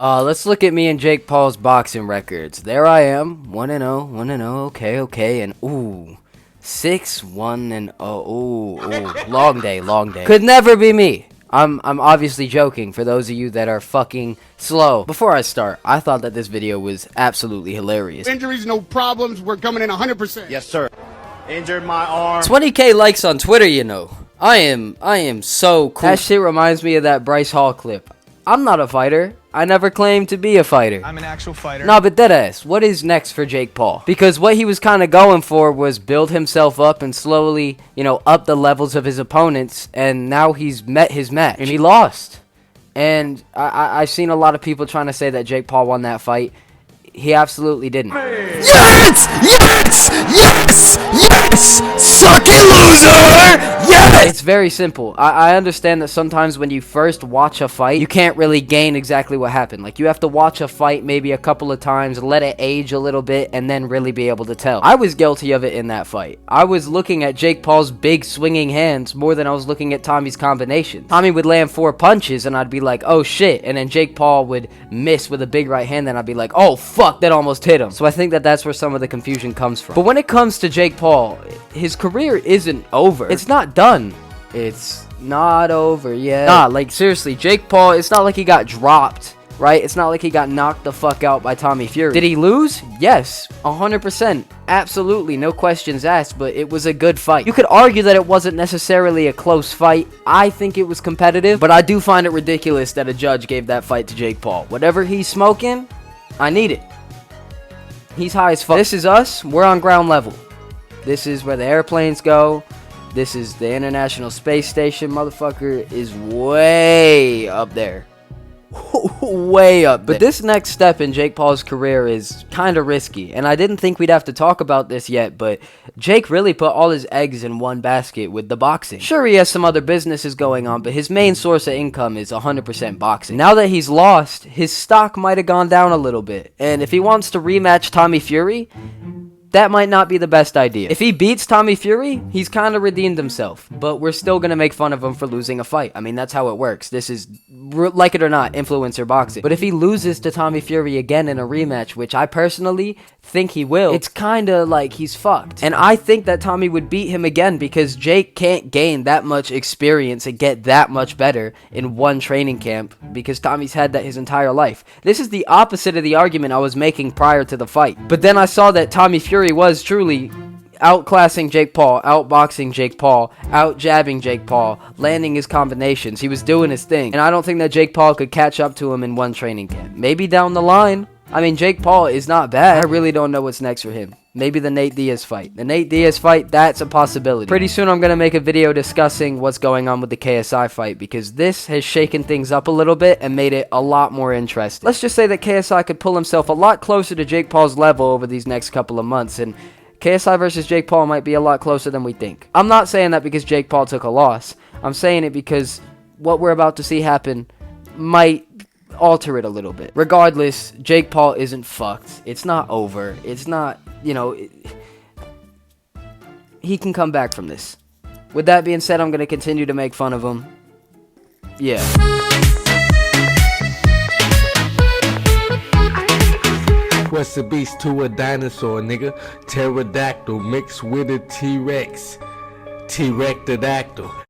Let's look at me and Jake Paul's boxing records. There I am, 1-0, 1-0, okay, and ooh, 6-1-0, ooh, long day. Could never be me. I'm obviously joking for those of you that are fucking slow. Before I start, I thought that this video was absolutely hilarious. Injuries, no problems, we're coming in 100%. Yes, sir. Injured my arm. 20k likes on Twitter, you know. I am so cool. That shit reminds me of that Bryce Hall clip. I'm not a fighter. I never claimed to be a fighter. I'm an actual fighter. Nah, but deadass, what is next for Jake Paul? Because what he was kind of going for was build himself up and slowly, you know, up the levels of his opponents, and now he's met his match, and he lost. And I've seen a lot of people trying to say that Jake Paul won that fight. He absolutely didn't. Yes! Yes! Yes! Yes! Suck it, loser! Yes! It's very simple. I understand that sometimes when you first watch a fight, you can't really gain exactly what happened. Like, you have to watch a fight maybe a couple of times, let it age a little bit, and then really be able to tell. I was guilty of it in that fight. I was looking at Jake Paul's big swinging hands more than I was looking at Tommy's combinations. Tommy would land 4 punches, and I'd be like, oh shit, and then Jake Paul would miss with a big right hand, and I'd be like, oh fuck, that almost hit him. So I think that that's where some of the confusion comes from. But when it comes to Jake Paul, his career isn't over. It's not done. It's not over yet. Nah, like seriously, Jake Paul, it's not like he got dropped, right? It's not like he got knocked the fuck out by Tommy Fury. Did he lose? Yes, 100%. Absolutely, no questions asked, but it was a good fight. You could argue that it wasn't necessarily a close fight. I think it was competitive, but I do find it ridiculous that a judge gave that fight to Jake Paul. Whatever he's smoking, I need it. He's high as fuck. This is us. We're on ground level. This is where the airplanes go. This is the International Space Station. Motherfucker is way up there. Way up there. But this next step in Jake Paul's career is kind of risky. And I didn't think we'd have to talk about this yet, but Jake really put all his eggs in one basket with the boxing. Sure, he has some other businesses going on, but his main source of income is 100% boxing. Now that he's lost, his stock might have gone down a little bit. And if he wants to rematch Tommy Fury, that might not be the best idea. If he beats Tommy Fury, he's kind of redeemed himself. But we're still going to make fun of him for losing a fight. I mean, that's how it works. This is, like it or not, influencer boxing. But if he loses to Tommy Fury again in a rematch, which I personally think he will, it's kind of like he's fucked. And I think that Tommy would beat him again because Jake can't gain that much experience and get that much better in one training camp because Tommy's had that his entire life. This is the opposite of the argument I was making prior to the fight. But then I saw that Tommy Fury was truly outclassing Jake Paul, outboxing Jake Paul, outjabbing Jake Paul, landing his combinations. He was doing his thing. And I don't think that Jake Paul could catch up to him in one training camp. Maybe down the line. I mean, Jake Paul is not bad. I really don't know what's next for him. Maybe the Nate Diaz fight. The Nate Diaz fight, that's a possibility. Pretty soon I'm going to make a video discussing what's going on with the KSI fight because this has shaken things up a little bit and made it a lot more interesting. Let's just say that KSI could pull himself a lot closer to Jake Paul's level over these next couple of months, and KSI versus Jake Paul might be a lot closer than we think. I'm not saying that because Jake Paul took a loss. I'm saying it because what we're about to see happen might alter it a little bit. Regardless, Jake Paul isn't fucked. It's not over. It's not, you know, he can come back from this. With that being said, I'm going to continue to make fun of him. Yeah. What's the beast to a dinosaur, nigga? Pterodactyl mixed with a T-Rex. T-Rectodactyl.